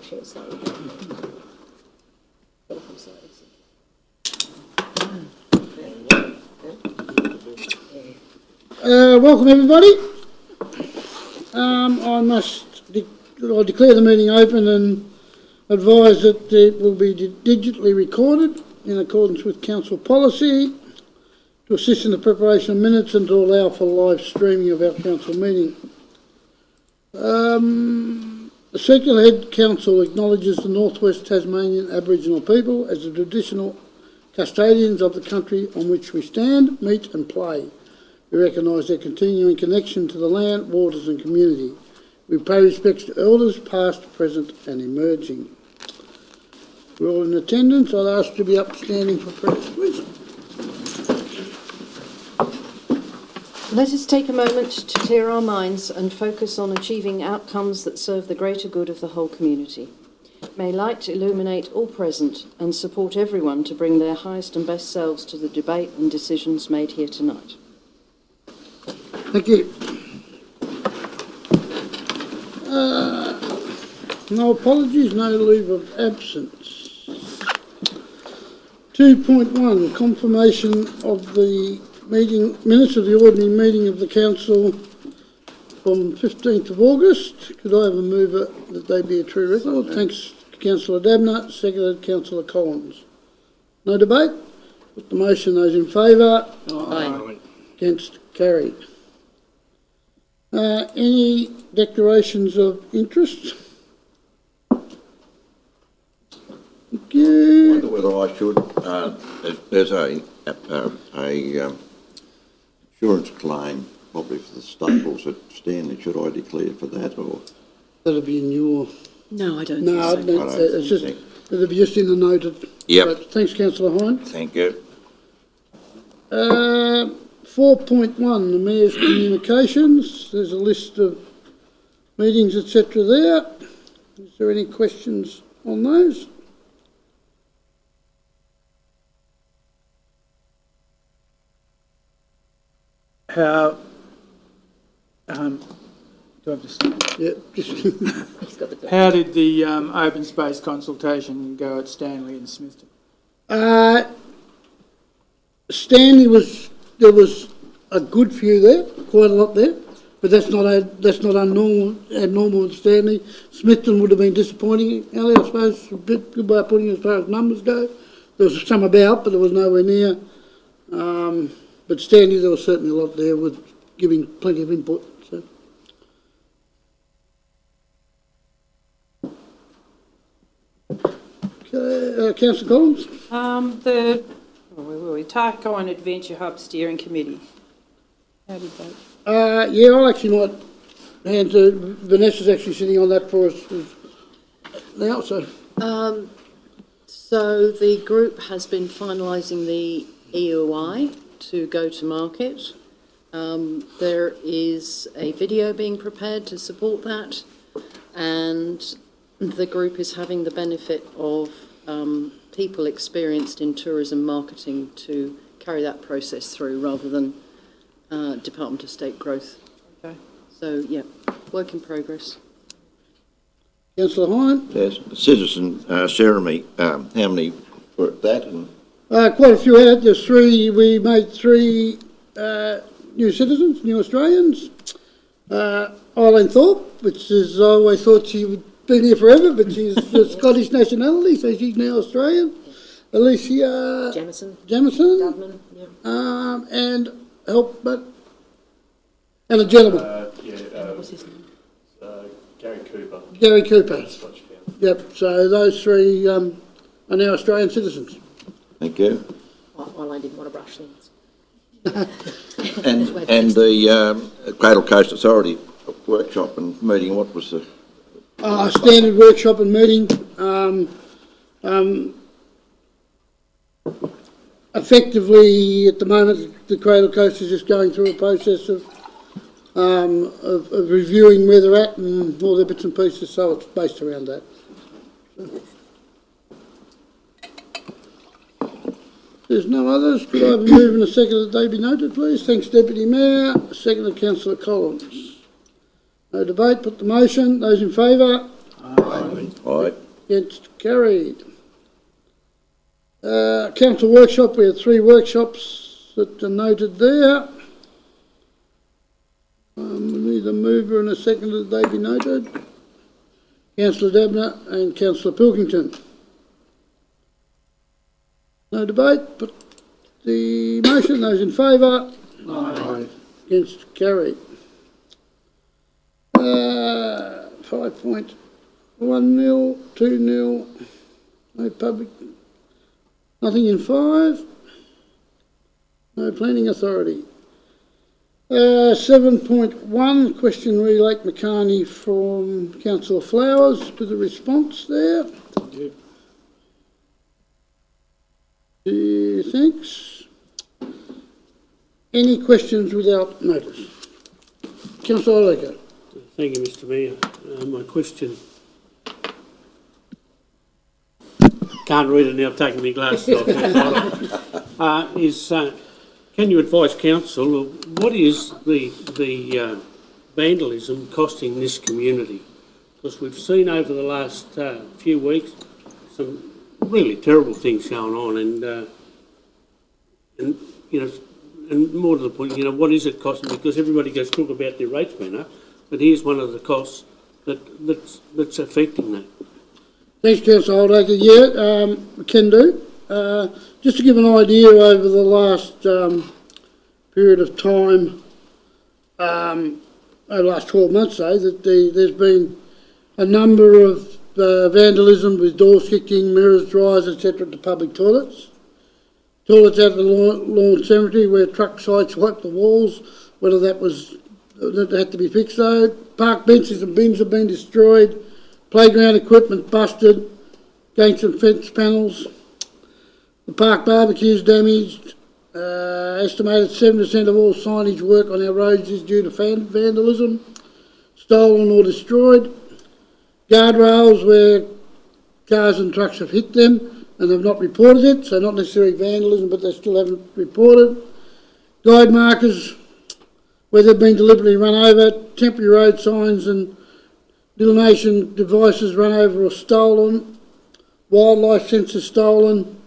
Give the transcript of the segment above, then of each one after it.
share a slide. Welcome everybody. I declare the meeting open and advise that it will be digitally recorded in accordance with council policy to assist in the preparation of minutes and to allow for live streaming of our council meeting. The Circular Head Council acknowledges the Northwest Tasmanian Aboriginal people as the traditional custodians of the country on which we stand, meet and play. We recognise their continuing connection to the land, waters and community. We pay respects to elders past, present and emerging. We're all in attendance. I'll ask to be upstanding for prayers, please. Let us take a moment to clear our minds and focus on achieving outcomes that serve the greater good of the whole community. May light illuminate all present and support everyone to bring their highest and best selves to the debate and decisions made here tonight. Thank you. No apologies, no leave of absence. 2.1, confirmation of the meeting minutes of the ordinary meeting of the council from 15th of August. Could I have a mover that they be a true record? Thanks, Councillor Dabner. Seconded, Councillor Collins. No debate? Put the motion. Those in favour? Aye. Against? Carried. Any declarations of interest? Thank you. I wonder whether I should. There's a insurance claim, probably for the stables at Stanley. Should I declare for that, or? That'll be in your... No, I don't No, think so. it's just... It'll be just in the noted. Yep. Right, thanks, Councillor Hine. Thank you. 4.1, the Mayor's communications. There's a list of meetings, etc. there. Is there any questions on those? How, do I have to start? Yeah, just He's got the How did the open space consultation go at Stanley and Smithton? Stanley there was a good few there, quite a lot there, but that's not abnormal at Stanley. Smithton would have been disappointing, Ellie, I suppose, a bit good way of putting it as far as numbers go. There was some about, but there was nowhere near. But Stanley, there was certainly a lot there with giving plenty of input. So. Okay, Councillor Collins. Where were we? Tarko and Adventure Hub Steering Committee. How did that? Yeah, I actually might hand to Vanessa's actually sitting on that for us now. So the group has been finalising the EOI to go to market. There is a video being prepared to support that, and the group is having the benefit of people experienced in tourism marketing to carry that process through rather than Department of State Growth. Okay. So, yeah, work in progress. Councillor Hine. Yes. Citizen ceremony. How many were at that? And Quite a few out. There's three. We made three new citizens, new Australians. Eileen Thorpe, which is, I always thought she would been here forever, but she's Scottish nationality, so she's now Australian. Alicia Jamison. Government, yeah. And and a gentleman. What's his name? Gary Cooper. Gary Cooper. Scotch County. Yep. So those three are now Australian citizens. thank you. Well, I didn't want to brush things. And the Cradle Coast Authority workshop and meeting. What was the? Standard workshop and meeting. Effectively, at the moment, the Cradle Coast is just going through a process of reviewing where they're at and all their bits and pieces, so it's based around that. There's no others. Could I have a move and a second that they be noted, please? Thanks, Deputy Mayor. Second to Councillor Collins. No debate. Put the motion. Those in favour? Aye. Aye. Against, carried. Council workshop, we had 3 workshops that are noted there. We need a mover and a seconder that they be noted. Councillor Dabner and Councillor Pilkington. No debate, but the motion, those in favour? Aye. Against, carried. 5.1-0, 2-0, no public, nothing in 5, no planning authority. 7.1, question re Lake McCartney from Councillor Flowers with a response there. Thanks. Any questions without notice? Councillor Oleger. Thank you, Mr Mayor. My question... Can't read it now, I've taken my glasses off. Can you advise council, what is the vandalism costing this community? Because we've seen over the last few weeks some really terrible things going on, and you know, and more to the point, you know, what is it costing? Because everybody goes talk about their rates being up, but here's one of the costs that's affecting that. Thanks, Councillor Holdaker. Yeah, we can do. Just to give an idea over the last period of time, over the last 12 months, say, that there's been a number of vandalism with doors kicking, mirrors, dryers, etc. to public toilets. Toilets out of the lawn cemetery where truck sites wiped the walls, whether that had to be fixed though. Park benches and bins have been destroyed. Playground equipment busted. Gates and fence panels. The park barbecues damaged. Estimated 7% of all signage work on our roads is due to vandalism. Stolen or destroyed. Guardrails where cars and trucks have hit them and have not reported it, so not necessarily vandalism, but they still haven't reported. Guide markers where they've been deliberately run over. Temporary road signs and delineation devices run over or stolen. Wildlife sensors stolen.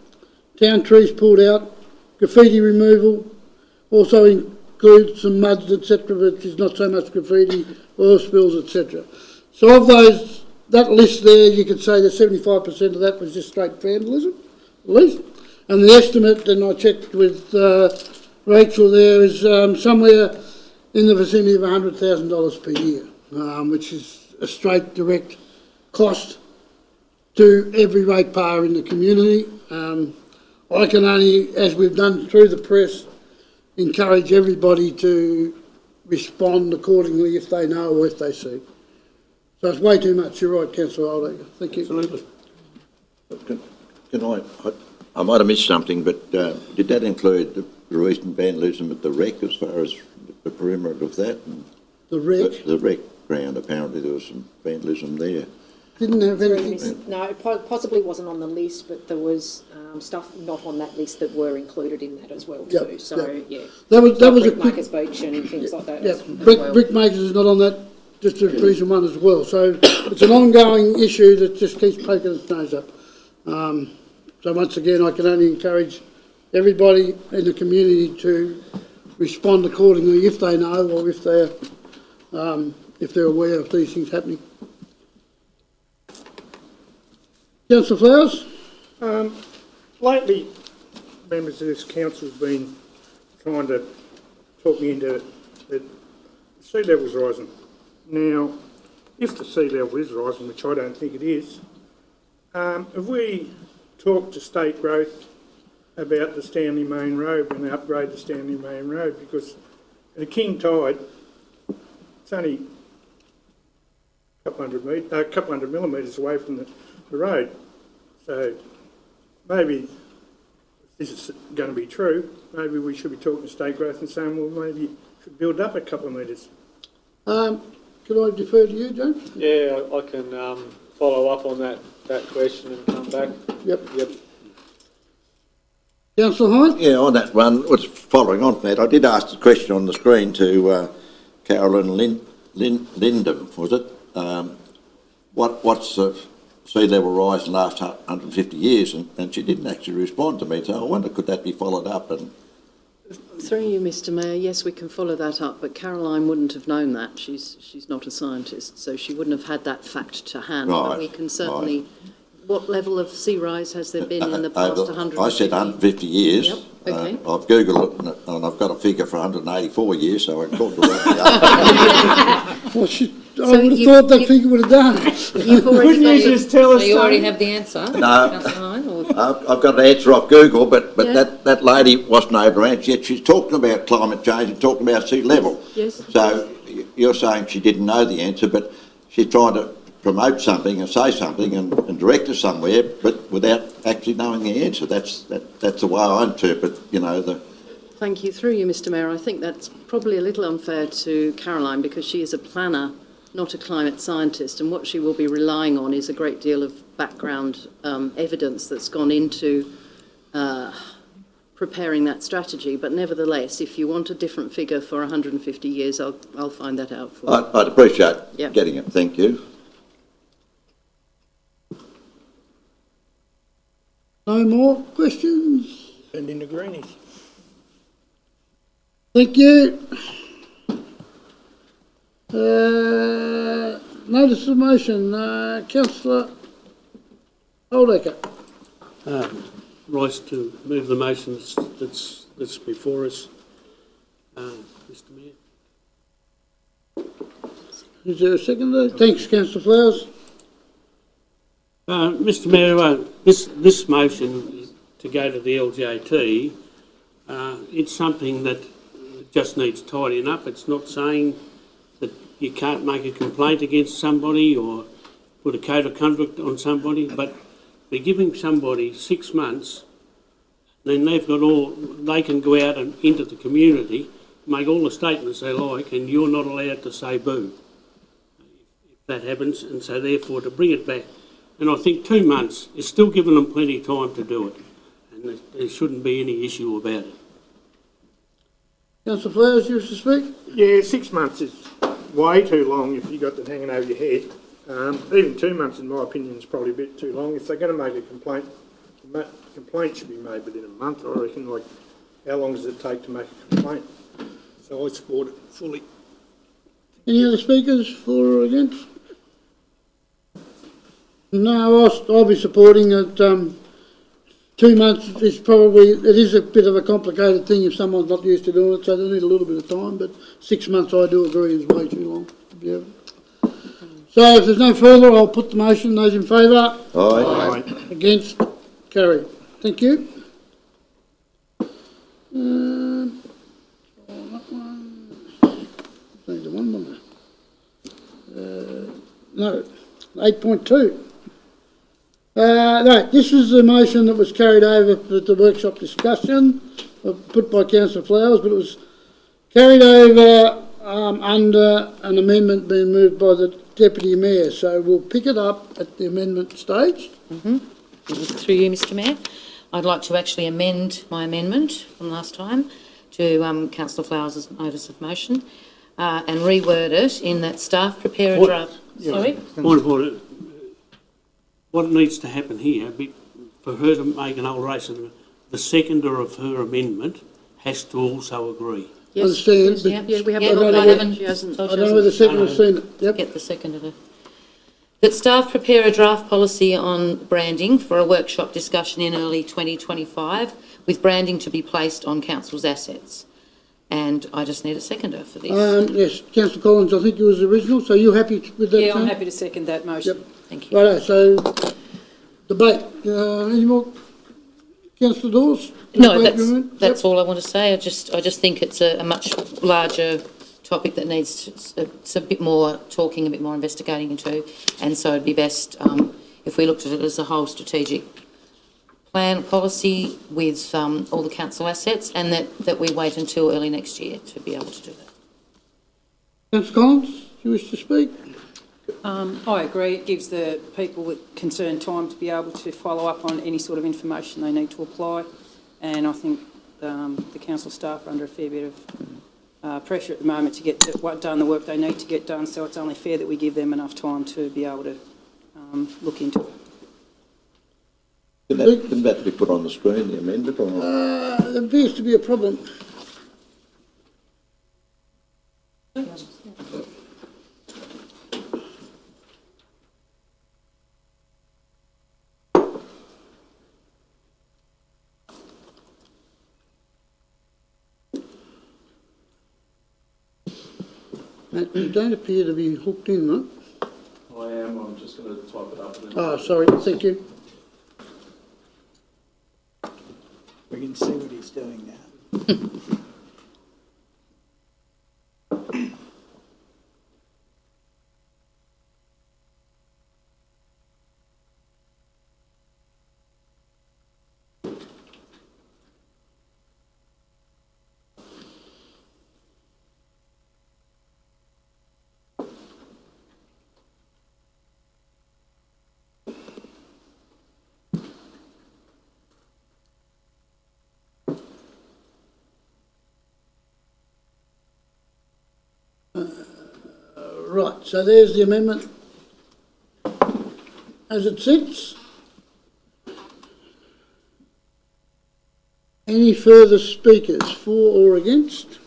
Town trees pulled out. Graffiti removal also includes some muds, etc., which is not so much graffiti, oil spills, etc. So of those, that list there, you could say that 75% of that was just straight vandalism, at least. And the estimate, and I checked with Rachel there, is somewhere in the vicinity of $100,000 per year, which is a straight direct cost to every ratepayer in the community. I can only, as we've done through the press, encourage everybody to respond accordingly if they know or if they see. So it's way too much. You're right, Councillor Holdaker. Thank you. Absolutely. Can I might have missed something, but did that include the recent vandalism at the wreck as far as the perimeter of that? And The wreck the wreck ground, apparently there was some vandalism there. didn't have anything. No, it possibly wasn't on the list, but there was stuff not on that list that were included in that as well too. Yep, So yep. yeah, That was a quick. Brickmakers Beach and things like that. Yeah, as well. Brickmakers is not on that distribution one as well. So it's an ongoing issue that just keeps poking its nose up. So once again, I can only encourage everybody in the community to respond accordingly if they know or if they're aware of these things happening. Councillor Flowers? Lately, members of this council have been trying to talk me into that sea level's rising. Now, if the sea level is rising, which I don't think it is, have we talked to State Growth about the Stanley Main Road when they upgrade the Stanley Main Road? Because at a king tide, it's only a couple hundred millimetres away from the road. So maybe this is going to be true. Maybe we should be talking to State Growth and saying, well, maybe you should build up a couple of metres. Can I defer to you, James? Yeah, I can follow up on that question and come back. Yep. Yep. Councillor Hine? Yeah, on that one, following on from that, I did ask the question on the screen to Carolyn Lindham, was it? What's the sea level rise in the last 150 years, and she didn't actually respond to me. So I wonder, could that be followed up? And Through you, Mr Mayor, yes, we can follow that up, but Caroline wouldn't have known that. She's not a scientist, so she wouldn't have had that fact to hand. Right, but we can certainly... What level of sea rise has there been in the past 150? I said 150 years. Yep, okay. I've Googled it, and I've got a figure for 184 years, so I can talk to that. Well, I would have thought that figure would have done it. You've already got your- tell us. So you already have the answer? No. Councillor Hine, or- I've got an answer off Google, but Yeah. that lady wasn't able to answer yet. She's talking about climate change and talking about sea level. Yes. So you're saying she didn't know the answer, but she's trying to promote something and say something and direct us somewhere, but without actually knowing the answer. That's the way I interpret, the... Thank you. Through you, Mr Mayor, I think that's probably a little unfair to Caroline because she is a planner, not a climate scientist, and what she will be relying on is a great deal of background evidence that's gone into preparing that strategy. But nevertheless, if you want a different figure for 150 years, I'll find that out for you. I'd appreciate Yep. getting it. Thank you. No more questions? And in the greenies. Thank you. Notice of motion, Councillor Oldecker. Royce, to move the motion that's before us. Mr Mayor. Is there a seconder? Thanks, Councillor Flowers. Mr Mayor, this motion to go to the LJT, it's something that just needs tidying up. It's not saying that you can't make a complaint against somebody or put a code of conduct on somebody, but they're giving somebody 6 months, then they can go out and into the community, make all the statements they like, and you're not allowed to say boo if that happens, and so therefore to bring it back. And I think 2 months is still giving them plenty of time to do it, and there shouldn't be any issue about it. Councillor Flowers, you wish to speak? Yeah, 6 months is way too long if you've got that hanging over your head. Even 2 months, in my opinion, is probably a bit too long. If they're going to make a complaint, the complaint should be made within a month, I reckon. Like, how long does it take to make a complaint? So I support it fully. Any other speakers for or against? No, I'll be supporting it. 2 months is probably, it is a bit of a complicated thing if someone's not used to doing it, so they need a little bit of time, but 6 months I do agree is way too long. Yeah. So if there's no further, I'll put the motion. Those in favour? Aye. Against? Carried. Thank you. On that one. Need the one, don't I? No, 8.2. Right, this is the motion that was carried over for the workshop discussion, put by Councillor Flowers, but it was carried over under an amendment being moved by the Deputy Mayor. So we'll pick it up at the amendment stage. Through you, Mr Mayor, I'd like to actually amend my amendment from last time to Councillor Flowers' notice of motion and reword it in that staff prepare a draft. Sorry? Point of order. What needs to happen here, for her to make an alteration, the seconder of her amendment has to also agree. Yes, Understand, but yeah, we have Yeah, got I that. haven't- She hasn't. I don't know whether the second has seen it. Yep. Get the seconder. That staff prepare a draft policy on branding for a workshop discussion in early 2025, with branding to be placed on council's assets. And I just need a seconder for this. Yes, Councillor Collins, I think you was the original, so you happy with that? Yeah, I'm Sam? happy to second that motion. Thank you. Righto, so debate. Any more? Councillor Dawes? No, Debate, that's all I want to say. I just think it's a much larger topic that needs it's a bit more talking, a bit more investigating into, and so it'd be best if we looked at it as a whole strategic plan policy with all the council assets, and that we wait until early next year to be able to do that. Councillor Collins, do you wish to speak? I agree. It gives the people with concern time to be able to follow up on any sort of information they need to apply, and I think the council staff are under a fair bit of pressure at the moment to get done the work they need to get done, so it's only fair that we give them enough time to be able to look into it. Can that be put on the screen, the amendment, or not? There appears to be a problem. You don't appear to be hooked in, right? I am, I'm just going to type it up. And then Oh, sorry, thank you. We can see what he's doing now. Right, so there's the amendment as it sits. Any further speakers for or against?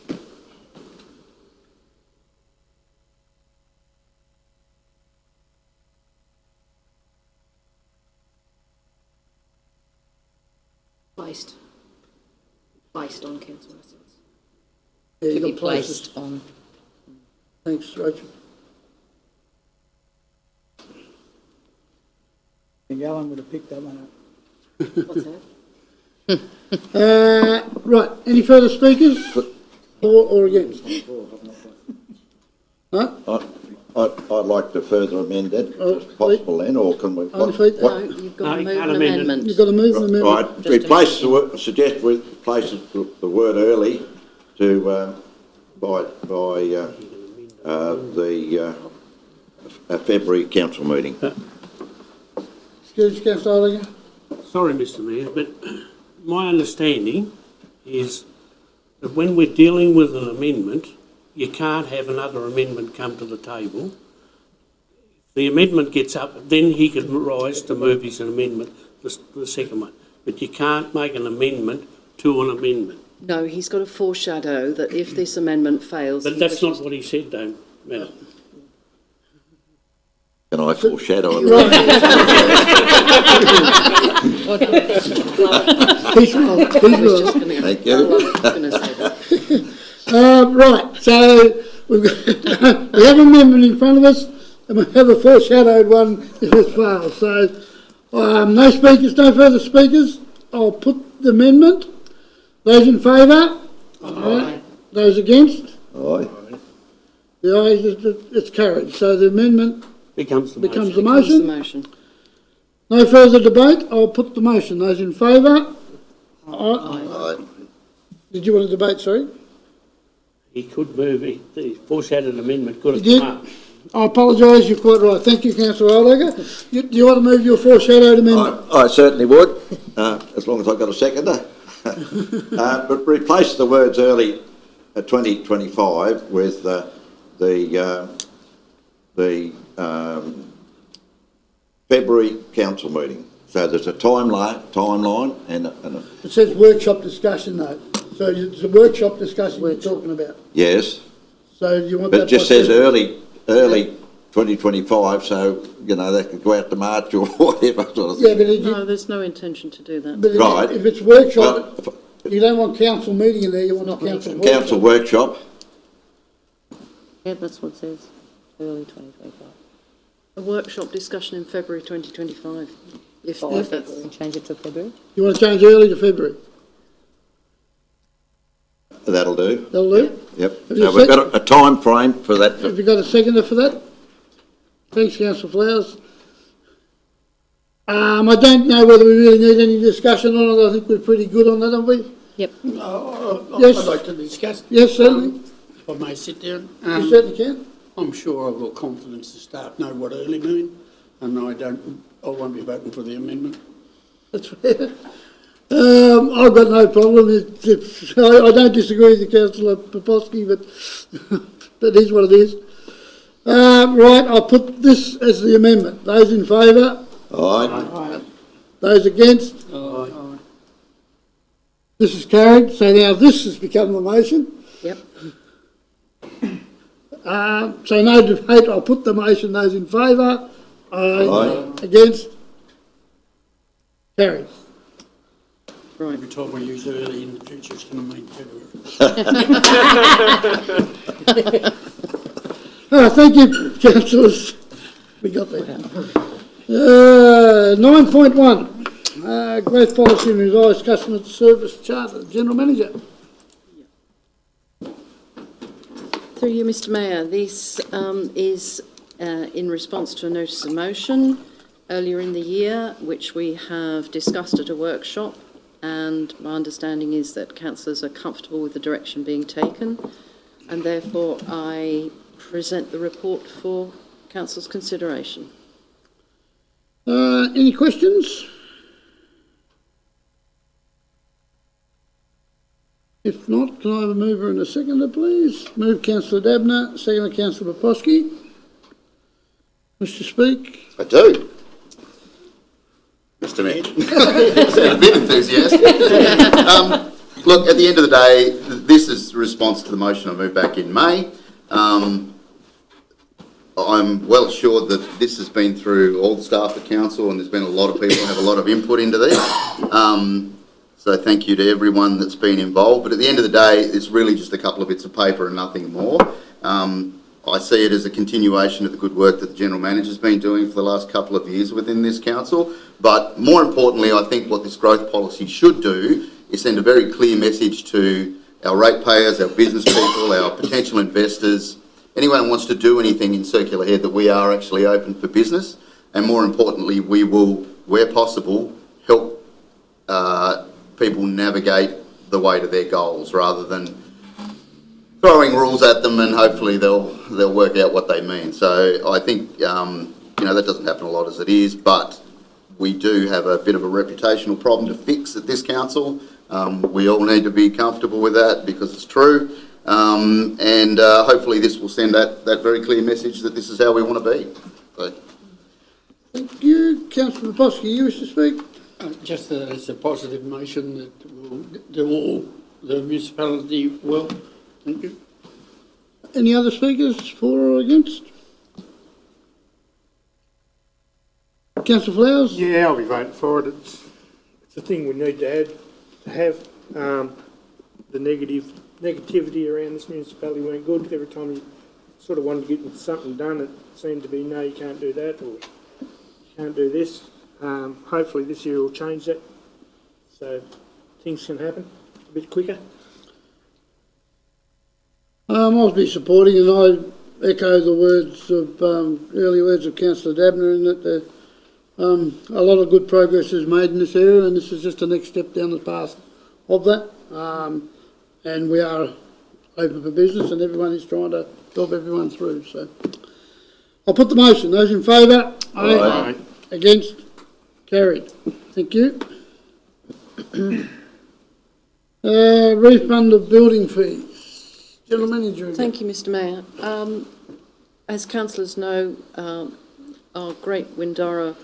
Placed. Placed on council assets. Yeah, To you've be got places. placed on. Thanks, Rachel. I think Alan would have picked that one up. What's that? Right, any further speakers for or against? No? I'd like to further amend that, Oh, if possible then, or can we? On the feet? No, you've got to No, move you an can't amend it. amendment. You've got to move an amendment. Right, replace the word, suggest we replace the word early to, by the February council meeting. Excuse me, Councillor Oettinger. Sorry, Mr Mayor, but my understanding is that when we're dealing with an amendment, you can't have another amendment come to the table. If the amendment gets up, then he can rise to move his amendment, the second one. But you can't make an amendment to an amendment. No, he's got to foreshadow that if this amendment fails. But he that's not wishes- what he said, though, Madam. Can I foreshadow it? He's wrong, he's I was wrong. just gonna- Thank you. I was gonna say that. Right, so we have an amendment in front of us, and we have a foreshadowed one if it fails. So, no speakers, no further speakers. I'll put the amendment. Those in favour? Aye. Those against? Aye. The ayes, it's carried. So the amendment Becomes the becomes motion. the Becomes the motion. motion. No further debate. I'll put the motion. Those in favour? Aye. Aye. Did you want to debate, sorry? He could move, the foreshadowed amendment could have You come up. I apologise, you're quite right. Thank you, Councillor Oettinger. Do you want to move your foreshadowed amendment? I certainly would, as long as I've got a seconder. But replace the words early 2025 with the February council meeting. So there's a timeline and a It says workshop discussion though. So it's a workshop discussion we're talking about. yes, So you want but that? it just by says February? early 2025, so, you know, they could go out to March or whatever sort of Yeah, thing. but if, No, there's no intention to do that. but Right. if it's workshop, Well, you don't want council meeting in there, you want a council workshop. council workshop, Yeah, that's what it says, early 2025. A workshop discussion in February 2025. If Or that's, we change it to February? You want to change early to February? that'll do. That'll do? Yep. Have you So we've sec- got a time frame for that. Have you got a seconder for that? Thanks, Councillor Flowers. I don't know whether we really need any discussion on it. I think we're pretty good on that, aren't we? Yep. Yes. I'd like to discuss. Yes, certainly. If I may sit down. You certainly can. I'm sure I've got confidence the staff know what early mean, and I won't be voting for the amendment. That's fair. I've got no problem. I don't disagree with Councillor Poposky, but that is what it is. Right, I'll put this as the amendment. Those in favour? Aye. Those against? This is carried, so now this has become the motion. Yep. So no debate, I'll put the motion. Those in favour? Aye. Against? Carried. Right. Every time we use early in the future, it's going to mean February. Thank you, councillors. We got there. 9.1, growth policy and revised customer service charter. General Manager. Through you, Mr Mayor, this is in response to a notice of motion earlier in the year, which we have discussed at a workshop, and my understanding is that councillors are comfortable with the direction being taken, and therefore I present the report for council's consideration. Any questions? If not, can I have a mover and a seconder, please? Move Councillor Dabner, seconder Councillor Poposky. Wish to speak? I do. Mr Mayor. Sound a bit enthusiastic. Look, at the end of the day, this is a response to the motion I moved back in May. I'm well assured that this has been through all the staff at council, and there's been a lot of people who have a lot of input into this. So thank you to everyone that's been involved. But at the end of the day, it's really just a couple of bits of paper and nothing more. I see it as a continuation of the good work that the General Manager's been doing for the last couple of years within this council. But more importantly, I think what this growth policy should do is send a very clear message to our ratepayers, our business people, our potential investors, anyone who wants to do anything in Circular Head, that we are actually open for business. And more importantly, we will, where possible, help people navigate the way to their goals rather than throwing rules at them and hopefully they'll work out what they mean. So I think, that doesn't happen a lot as it is, but we do have a bit of a reputational problem to fix at this council. We all need to be comfortable with that because it's true. And hopefully this will send that very clear message that this is how we want to be. So. Thank you. Councillor Poposky, you wish to speak? Just that it's a positive motion that will do all the municipality well. Thank you. Any other speakers for or against? Councillor Flowers? Yeah, I'll be voting for it. It's a thing we need to have. The negativity around this municipality weren't good. Every time you sort of wanted to get something done, it seemed to be, no, you can't do that, or you can't do this. Hopefully this year will change that, so things can happen a bit quicker. I'll be supporting, and I echo the words of early words of Councillor Dabner in that a lot of good progress is made in this area, and this is just the next step down the path of that. And we are open for business, and everyone is trying to help everyone through. So I'll put the motion. Those in favour? Aye. Against? Carried. Thank you. Refund of building fees. General Manager again. Thank you, Mr Mayor. As councillors know, our Great Windara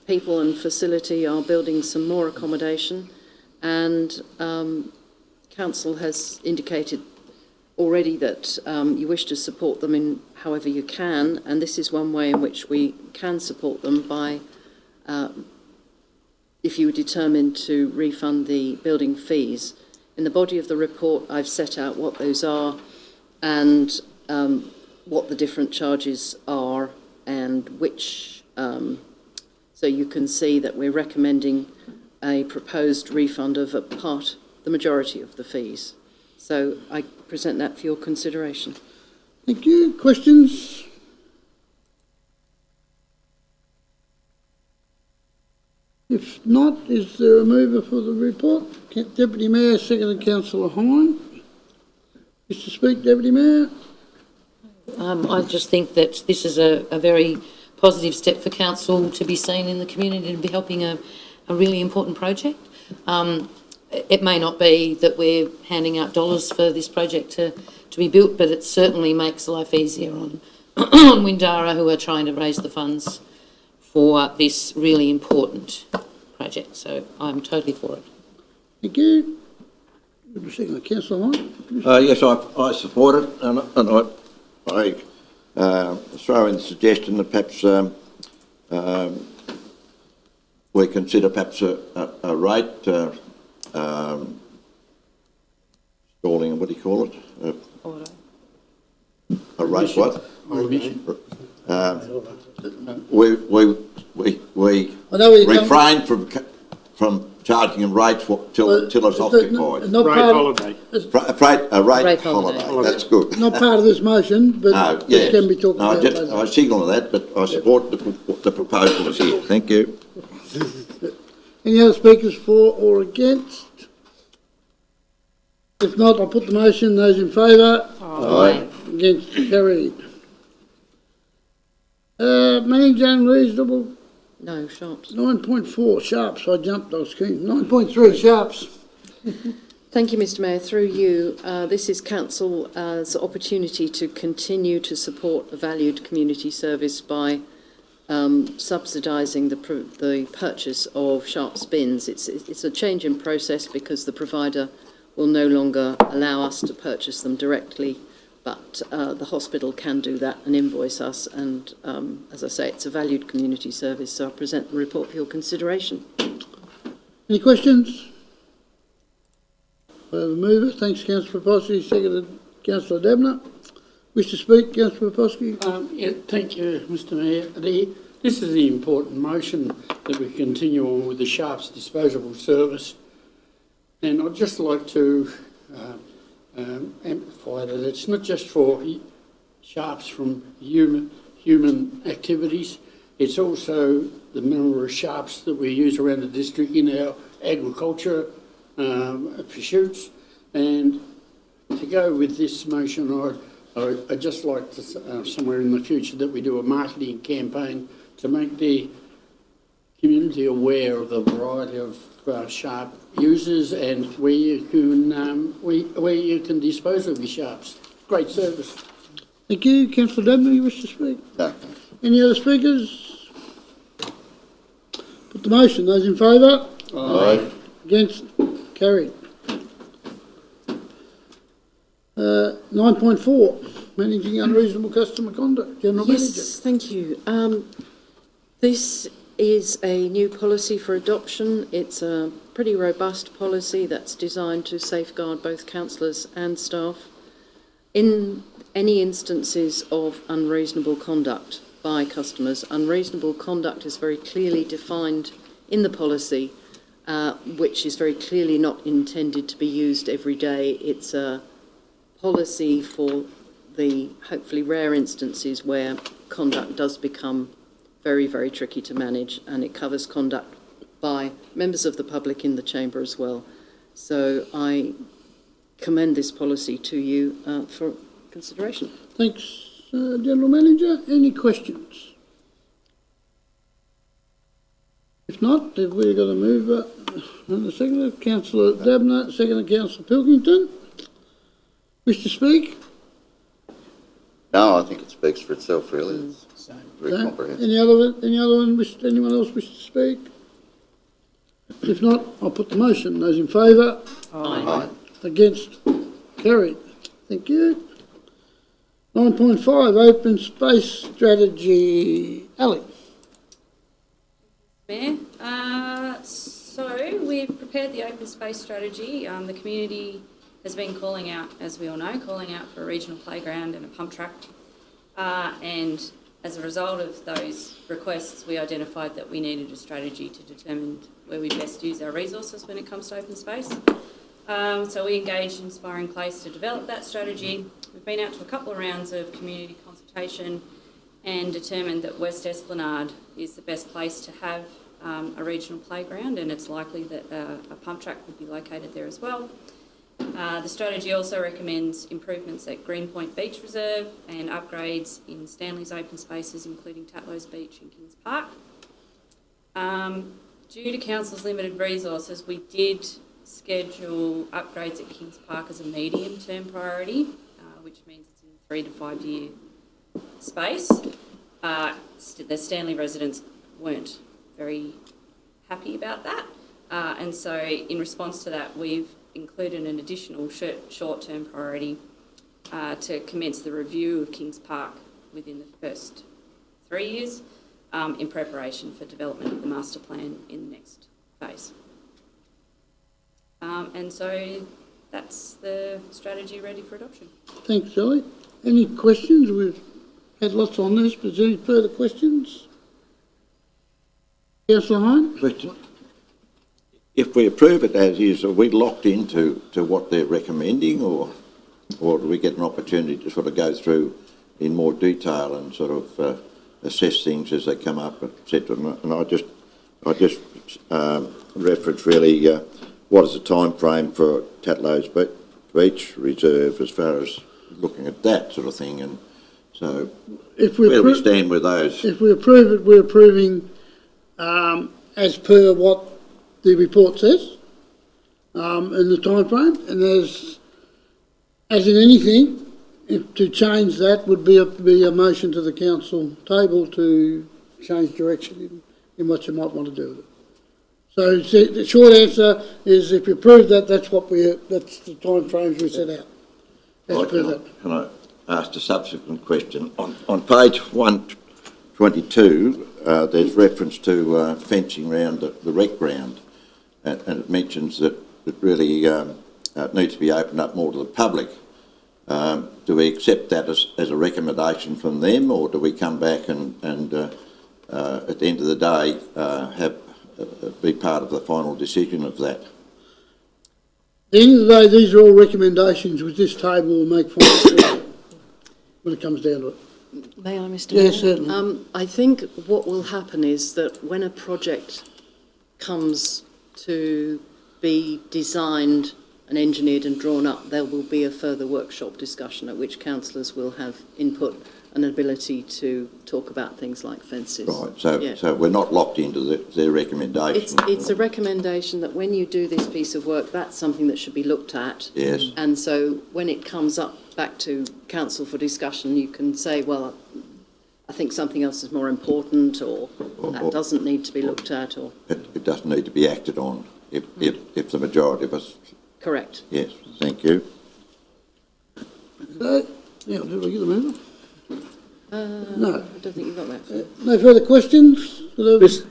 people and facility are building some more accommodation, and council has indicated already that you wish to support them in however you can, and this is one way in which we can support them by, if you were determined to refund the building fees. In the body of the report, I've set out what those are and what the different charges are, and which, so you can see that we're recommending a proposed refund of the majority of the fees. So I present that for your consideration. Thank you. Questions? If not, is there a mover for the report? Deputy Mayor, seconded Councillor Hine. Wish to speak, Deputy Mayor? I just think that this is a very positive step for council to be seen in the community and be helping a really important project. It may not be that we're handing out dollars for this project to be built, but it certainly makes life easier on Windara who are trying to raise the funds for this really important project. So I'm totally for it. Thank you. Good to see Councillor Hunt. Yes, I support it, and I throw in the suggestion that perhaps we consider perhaps a rate, stalling, what do you call it? A rate what? We I know where you're refrain from charging them rates till it's occupied. Not Rate part holiday. A rate Rate holiday, holiday. that's good. Not part of this motion, but No, it yes. can be talked No, about later. I signal that, but I support the proposal is here. Thank you. Any other speakers for or against? If not, I'll put the motion. Those in favour? Aye. Against? Carried. Managed unreasonable. No, Sharps. 9.4, Sharps. I jumped, I was keen. 9.3, Sharps. Thank you, Mr Mayor. Through you, this is Council's opportunity to continue to support a valued community service by subsidising the purchase of Sharps bins. It's a change in process because the provider will no longer allow us to purchase them directly, but the hospital can do that and invoice us. And as I say, it's a valued community service, so I present the report for your consideration. Any questions? The mover, thanks Councillor Poposky, seconded Councillor Debner. Wish to speak, Councillor Poposky? Yeah, thank you, Mr Mayor. This is the important motion that we continue on with the Sharps disposable service. And I'd just like to amplify that it's not just for Sharps from human activities, it's also the number of Sharps that we use around the district in our agriculture pursuits. And to go with this motion, I'd just like to, somewhere in the future, that we do a marketing campaign to make the community aware of the variety of Sharp users and where you can dispose of your Sharps. Great service. Thank you. Councillor Debner, you wish to speak? No. Any other speakers? Put the motion. Those in favour? Aye. Against? Carried. 9.4, managing unreasonable customer conduct. General Manager. Yes, thank you. This is a new policy for adoption. It's a pretty robust policy that's designed to safeguard both councillors and staff in any instances of unreasonable conduct by customers. Unreasonable conduct is very clearly defined in the policy, which is very clearly not intended to be used every day. It's a policy for the hopefully rare instances where conduct does become very, very tricky to manage, and it covers conduct by members of the public in the chamber as well. So I commend this policy to you for consideration. Thanks, General Manager. Any questions? If not, then we're going to move and the second, Councillor Debner, second, Councillor Pilkington. Wish to speak? No, I think it speaks for itself, really. It's very No? comprehensive. Anyone else wish to speak? If not, I'll put the motion. Those in favour? Aye. Against? Carried. Thank you. 9.5, open space strategy. Alex. Mayor, so we've prepared the open space strategy. The community has been calling out, as we all know, calling out for a regional playground and a pump track. And as a result of those requests, we identified that we needed a strategy to determine where we best use our resources when it comes to open space. So we engaged Inspiring Place to develop that strategy. We've been out to a couple of rounds of community consultation and determined that West Esplanade is the best place to have a regional playground, and it's likely that a pump track would be located there as well. The strategy also recommends improvements at Greenpoint Beach Reserve and upgrades in Stanley's open spaces, including Tatlow's Beach and Kings Park. Due to Council's limited resources, we did schedule upgrades at Kings Park as a medium-term priority, which means it's in 3 to 5 year space. The Stanley residents weren't very happy about that. And so in response to that, we've included an additional short-term priority to commence the review of Kings Park within the first 3 years in preparation for development of the master plan in the next phase. And so that's the strategy ready for adoption. Thanks, Sally. Any questions? We've had lots on this, but is there any further questions? Councillor Hine? Question. If we approve it as is, are we locked into what they're recommending, or do we get an opportunity to sort of go through in more detail and sort of assess things as they come up, etc.? And I just reference really what is the time frame for Tatlow's Beach Reserve as far as looking at that sort of thing, and so where do we stand with those? If we approve it, we're approving as per what the report says in the time frame, and as in anything, to change that would be a motion to the council table to change direction in what you might want to do with it. So the short answer is, if you approve that, that's the time frames we set out. Can I ask a subsequent question? On page 122, there's reference to fencing around the rec ground, and it mentions that it really needs to be opened up more to the public. Do we accept that as a recommendation from them, or do we come back and at the end of the day be part of the final decision of that? At the end of the day, these are all recommendations which this table will make final when it comes down to it. May I, Mr. Yes, Mayor? certainly. I think what will happen is that when a project comes to be designed and engineered and drawn up, there will be a further workshop discussion at which councillors will have input and ability to talk about things like fences. Right, so we're not locked into their recommendation. It's a recommendation that when you do this piece of work, that's something that should be looked at. Yes. And so when it comes up back to council for discussion, you can say, well, I think something else is more important, or that doesn't need to be looked at, or... It doesn't need to be acted on if the majority of us... Correct. Yes, thank you. So, yeah, did we get the mover? No. I don't think you've got that. No further questions? Yes,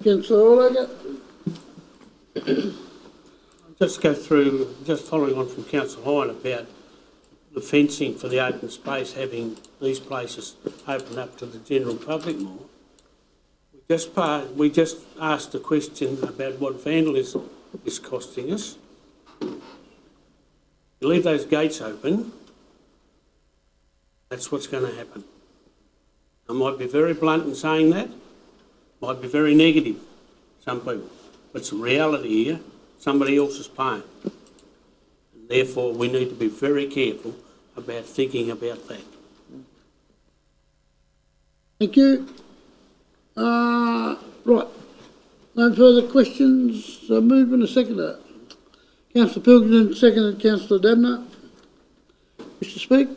Councillor Orlager. Just go through, just following on from Councillor Hine about the fencing for the open space, having these places open up to the general public more. We just asked a question about what vandalism is costing us. You leave those gates open, that's what's going to happen. I might be very blunt in saying that, might be very negative, some people, but it's a reality here. Somebody else is paying. And therefore, we need to be very careful about thinking about that. Thank you. Right. No further questions. Move in a seconder. Councillor Pilkington, seconded Councillor Dabner. Wish to speak?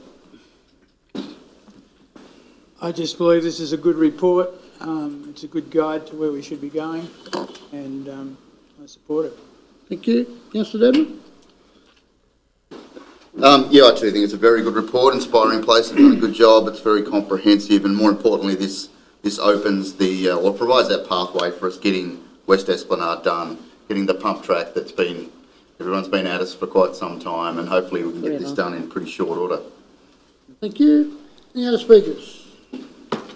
I just believe this is a good report. It's a good guide to where we should be going, and I support it. Thank you. Councillor Dabner? Yeah, I too think it's a very good report. Inspiring Place have done a good job. It's very comprehensive, and more importantly, this opens or provides that pathway for us getting West Esplanade done, getting the pump track everyone's been at us for quite some time, and hopefully we can get this done in pretty short order. Thank you. Any other speakers?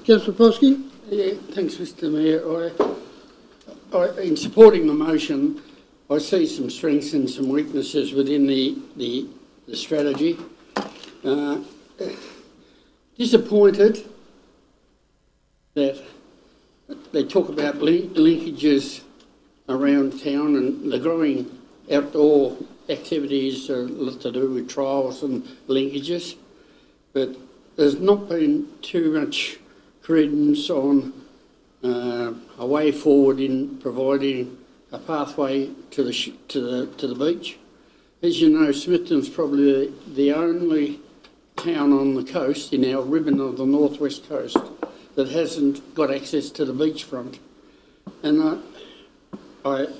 Councillor Polsky? Yeah, thanks, Mr. Mayor. In supporting the motion, I see some strengths and some weaknesses within the strategy. Disappointed that they talk about linkages around town, and the growing outdoor activities are to do with trials and linkages, but there's not been too much credence on a way forward in providing a pathway to the beach. As you know, Smithton's probably the only town on the coast, in our ribbon of the northwest coast, that hasn't got access to the beachfront. And I'm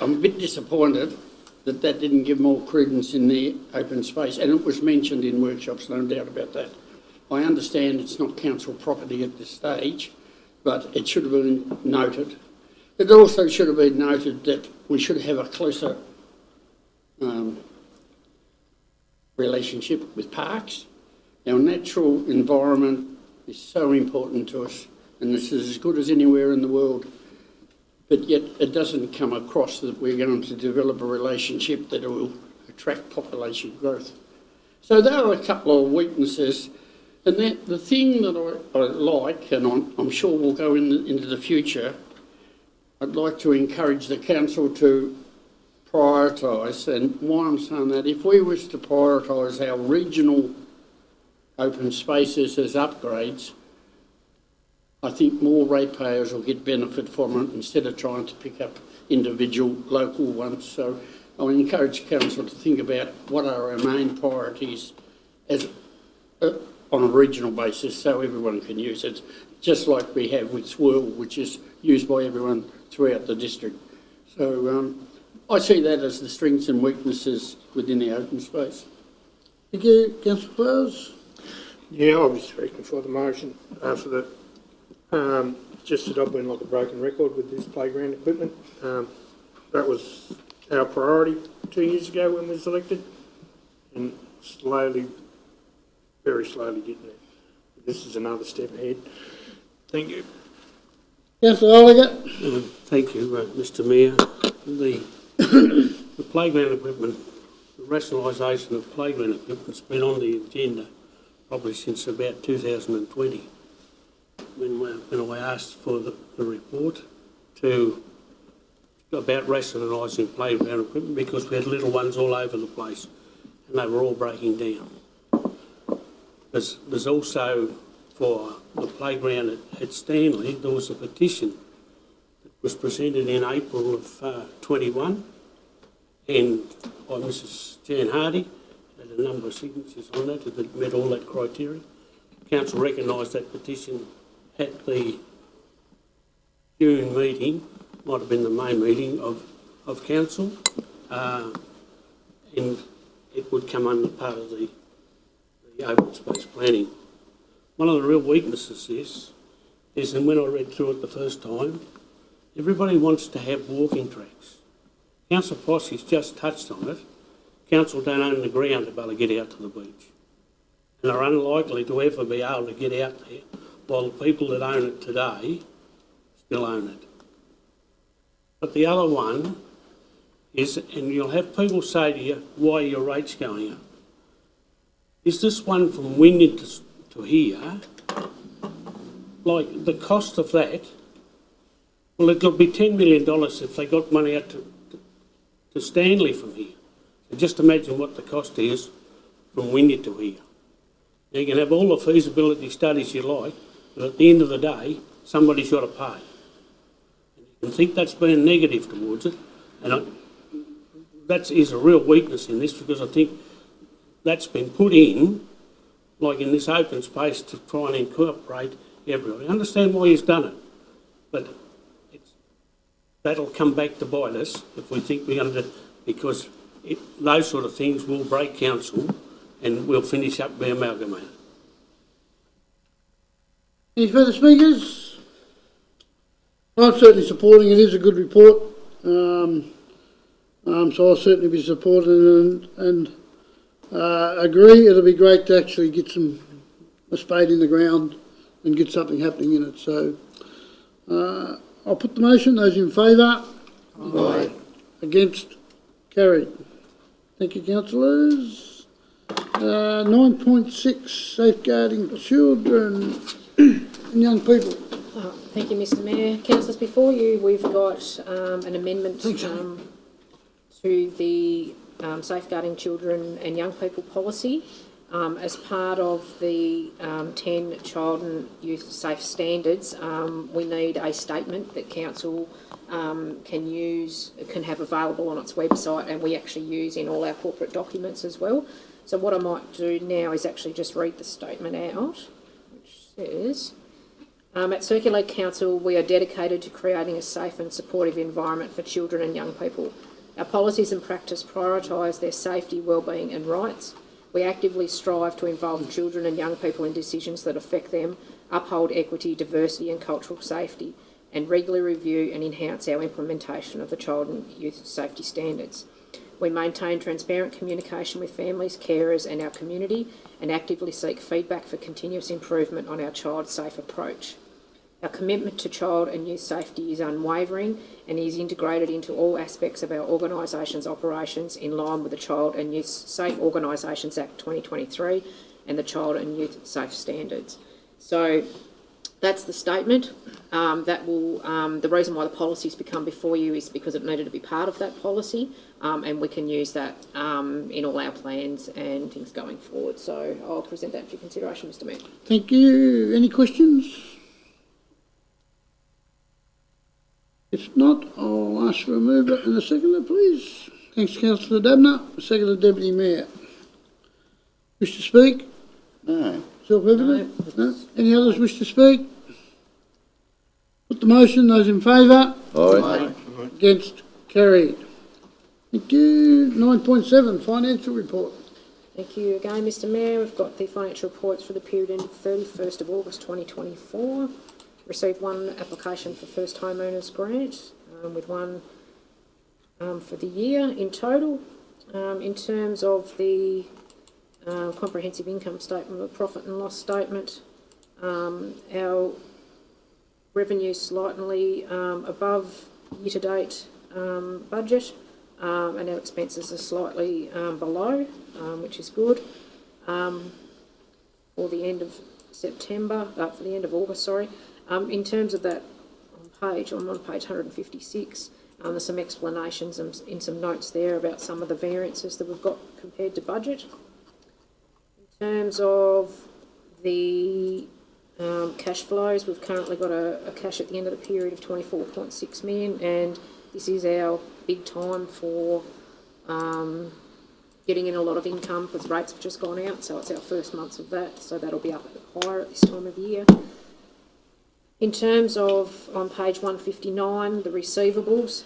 a bit disappointed that that didn't give more credence in the open space, and it was mentioned in workshops, no doubt about that. I understand it's not council property at this stage, but it should have been noted. It also should have been noted that we should have a closer relationship with parks. Our natural environment is so important to us, and this is as good as anywhere in the world. But yet it doesn't come across that we're going to develop a relationship that will attract population growth. So there are a couple of weaknesses. And the thing that I like, and I'm sure will go into the future, I'd like to encourage the council to prioritise, and why I'm saying that, if we was to prioritise our regional open spaces as upgrades, I think more ratepayers will get benefit from it instead of trying to pick up individual local ones. So I encourage council to think about what are our main priorities as on a regional basis so everyone can use it, just like we have with Swirl, which is used by everyone throughout the district. So I see that as the strengths and weaknesses within the open space. Thank you. Councillor Flowers? Yeah, I'll be speaking for the motion for the just that I've been like a broken record with this playground equipment. That was our priority 2 years ago when we was elected, and slowly, very slowly getting there. This is another step ahead. Thank you. Councillor Oliver? Thank you, Mr Mayor. The playground equipment, the rationalisation of playground equipment's been on the agenda probably since about 2020. When I asked for the report about rationalising playground equipment, because we had little ones all over the place and they were all breaking down. There's also, for the playground at Stanley, there was a petition that was presented in April of 21 and by Mrs Jan Hardy, had a number of signatures on that that met all that criteria. Council recognised that petition at the June meeting, might have been the main meeting of council, and it would come under part of the open space planning. One of the real weaknesses is, and when I read through it the first time, everybody wants to have walking tracks. Councillor Fossey's just touched on it. Council don't own the ground to be able to get out to the beach, and are unlikely to ever be able to get out there, while the people that own it today still own it. But the other one is, and you'll have people say to you, why are your rates going up? Is this one from Wynyard to here, like the cost of that, well, it'll be $10 million if they got money out to Stanley from here. So just imagine what the cost is from Wynyard to here. Now, you can have all the feasibility studies you like, but at the end of the day, somebody's got to pay. And you can think that's been negative towards it, and that is a real weakness in this, because I think that's been put in, like in this open space, to try and incorporate everybody. I understand why he's done it, but that'll come back to bite us if we think we're going to, because those sort of things will break council and we'll finish up by amalgamating. Any further speakers? I'm certainly supporting it. It is a good report. So I'll certainly be supporting it and agree. It'll be great to actually get a spade in the ground and get something happening in it. So I'll put the motion. Those in favour? Aye. Against? Carried. Thank you, councillors. 9.6, safeguarding children and young people. Thank you, Mr Mayor. Councillors, before you we've got an amendment to the Safeguarding Children and Young People policy as part of the 10 child and youth safe standards. We need a statement that council can have available on its website, and we actually use in all our corporate documents as well. So what I might do now is actually just read the statement out, which says, at Circulate Council, we are dedicated to creating a safe and supportive environment for children and young people. Our policies and practice prioritise their safety, wellbeing and rights. We actively strive to involve children and young people in decisions that affect them, uphold equity, diversity and cultural safety, and regularly review and enhance our implementation of the child and youth safety standards. We maintain transparent communication with families, carers and our community, and actively seek feedback for continuous improvement on our child-safe approach. Our commitment to child and youth safety is unwavering and is integrated into all aspects of our organisation's operations in line with the Child and Youth Safe Organisations Act 2023 and the Child and Youth Safe Standards. So that's the statement. The reason why the policy's become before you is because it needed to be part of that policy, and we can use that in all our plans and things going forward. So I'll present that for your consideration, Mr. Mayor. Thank you. Any questions? If not, I'll ask for a mover and a seconder, please. Thanks, Councillor Dabner. Seconder, Deputy Mayor. Wish to speak? No. Self-evident? No. Any others wish to speak? Put the motion. Those in favour? Aye. Against? Carried. Thank you. 9.7, financial report. Thank you again, Mr. Mayor. We've got the financial reports for the period ending 31st of August 2024. Received one application for first homeowners grant, with one for the year in total. In terms of the comprehensive income statement or profit and loss statement, our revenue slightly above year-to-date budget, and our expenses are slightly below, which is good. For the end of September, for the end of August, sorry. In terms of that I'm on page 156, there's some explanations and in some notes there about some of the variances that we've got compared to budget. In terms of the cash flows, we've currently got a cash at the end of the period of 24.6 million, and this is our big time for getting in a lot of income because rates have just gone out, so it's our first months of that, so that'll be up higher at this time of year. In terms of, on page 159, the receivables,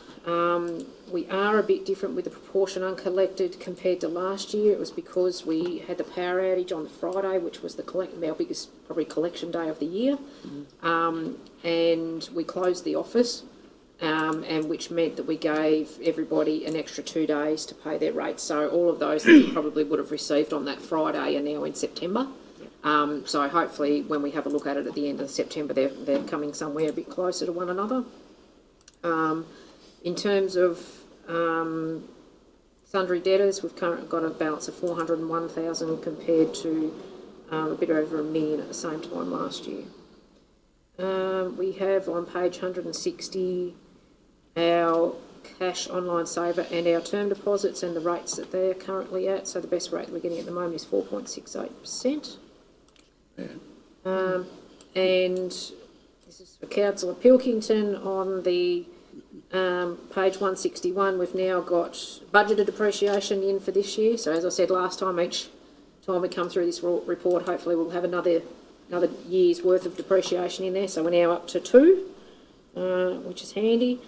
we are a bit different with the proportion uncollected compared to last year. It was because we had the power outage on the Friday, which was our biggest probably collection day of the year, and we closed the office, and which meant that we gave everybody an extra 2 days to pay their rates. So all of those that you probably would have received on that Friday are now in September. So hopefully when we have a look at it at the end of September, they're coming somewhere a bit closer to one another. In terms of sundry debtors, we've currently got a balance of 401,000 compared to a bit over $1 million at the same time last year. We have on page 160 our cash online saver and our term deposits and the rates that they're currently at. So the best rate that we're getting at the moment is 4.68%. And this is for Councillor Pilkington on the page 161. We've now got budgeted depreciation in for this year. So as I said last time, each time we come through this report, hopefully we'll have another year's worth of depreciation in there. So we're now up to 2, which is handy.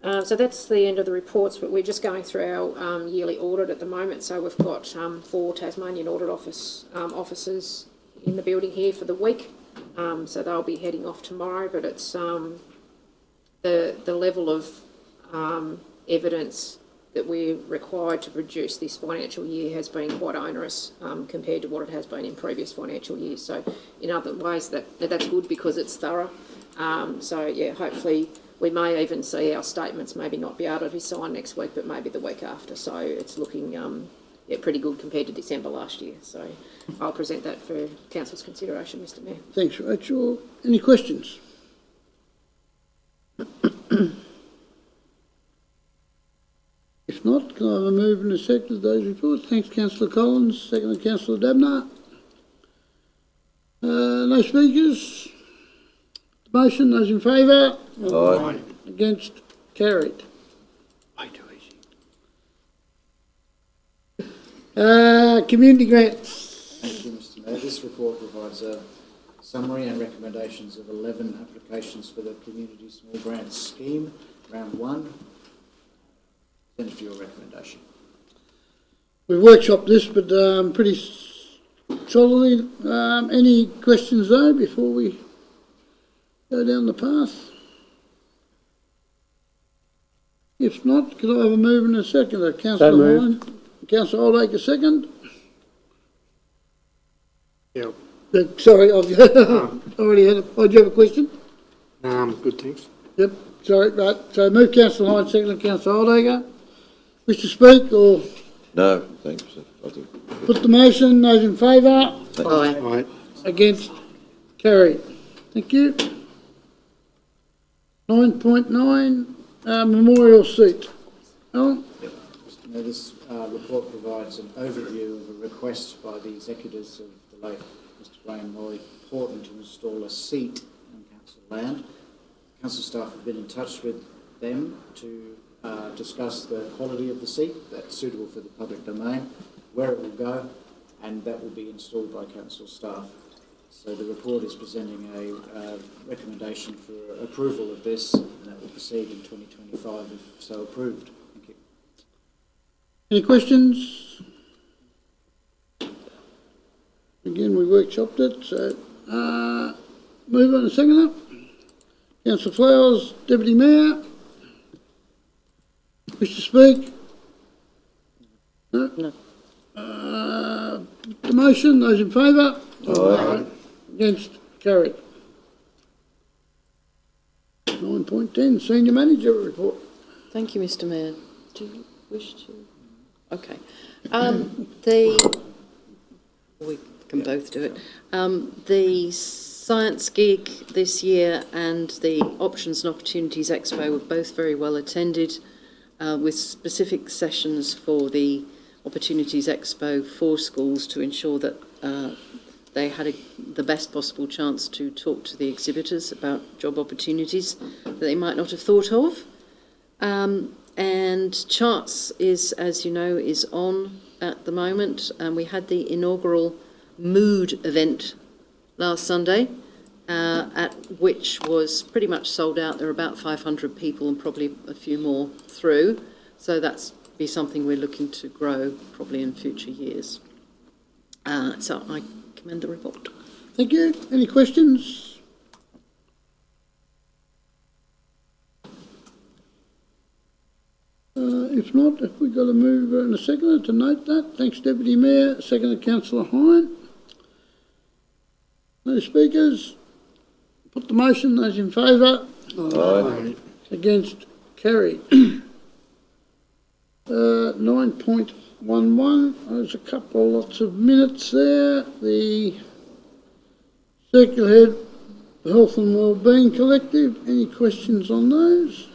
So that's the end of the reports, but we're just going through our yearly audit at the moment. So we've got 4 Tasmanian Audit officers in the building here for the week. So they'll be heading off tomorrow, but it's the level of evidence that we're required to produce this financial year has been quite onerous compared to what it has been in previous financial years. So in other ways, that's good because it's thorough. So yeah, hopefully we may even see our statements maybe not be able to be signed next week, but maybe the week after. So it's looking pretty good compared to December last year. So I'll present that for Council's consideration, Mr. Mayor. Thanks, Rachel. Any questions? If not, can I have a move and a second to those reports? Thanks, Councillor Collins. Second, Councillor Dabner. No speakers. The motion, those in favour? Aye. Against? carried. Way too easy. Community grants. Thank you, Mr Mayor. This report provides a summary and recommendations of 11 applications for the Community Small Grants Scheme, Round 1. Presented for your recommendation. We workshopped this, but pretty solidly. Any questions though before we go down the path? If not, could I have a move and a second? Councillor Hine, Councillor Oldacre, second. Yeah. Sorry, I've already had. Oh, do you have a question? Good, thanks. Yep. Sorry, right. So move Councillor Hine, second Councillor Oldacre. Wish to speak or No, thanks. I think. put the motion? Those in favour? Aye. Against? Carried. Thank you. 9.9, memorial seat. Alan? Mr Mayor, this report provides an overview of a request by the executors of the late Mr Graham Roy Porton to install a seat on council land. Council staff have been in touch with them to discuss the quality of the seat that's suitable for the public domain, where it will go, and that will be installed by council staff. So the report is presenting a recommendation for approval of this, and that will proceed in 2025 if so approved. Thank you. Any questions? Again, we workshopped it, so move on to second up. Councillor Flowers, Deputy Mayor. Wish to speak? No. The motion, those in favour? Aye. Against? Carried. 9.10, Senior Manager report. Thank you, Mr Mayor. Do you wish to? Okay. We can both do it. The Science Gig this year and the Options and Opportunities Expo were both very well attended, with specific sessions for the Opportunities Expo for schools to ensure that they had the best possible chance to talk to the exhibitors about job opportunities that they might not have thought of. And Charts is, as you know, is on at the moment, and we had the inaugural Mood event last Sunday, at which was pretty much sold out. There were about 500 people and probably a few more through, so that's be something we're looking to grow probably in future years. So I commend the report. Thank you. Any questions? If not, have we got a mover and a seconder to note that? Thanks, Deputy Mayor. Seconded, Councillor Hine. No speakers. Put the motion. Those in favour? Aye. Against? Carried. 9.11. There's a couple lots of minutes there. The Circular Head Health and Wellbeing Collective. Any questions on those?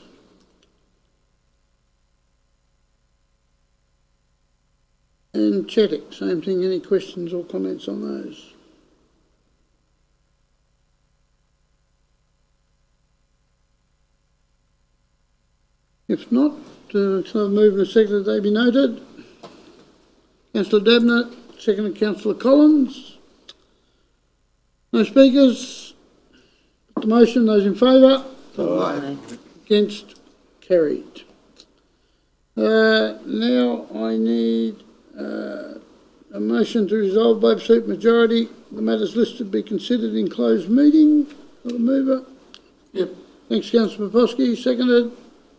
And Chatick, same thing. Any questions or comments on those? If not, so I've moved and seconded they be noted. Councillor Dabnett, seconded Councillor Collins. No speakers. Put the motion. Those in favour? Aye. Against? Carried. Now I need a motion to resolve by absolute majority the matters listed be considered in closed meeting. Got a mover? Yep. Thanks, Councillor Popovsky. Seconded.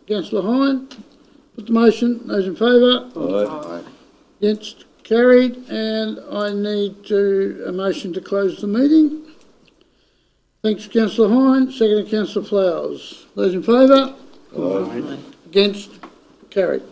Councillor Hine. Put the motion. Those in favour? Aye. Against? Carried. And I need a motion to close the meeting. Thanks, Councillor Hine. Seconded, Councillor Flowers. Those in favour? Aye. Against? Carried.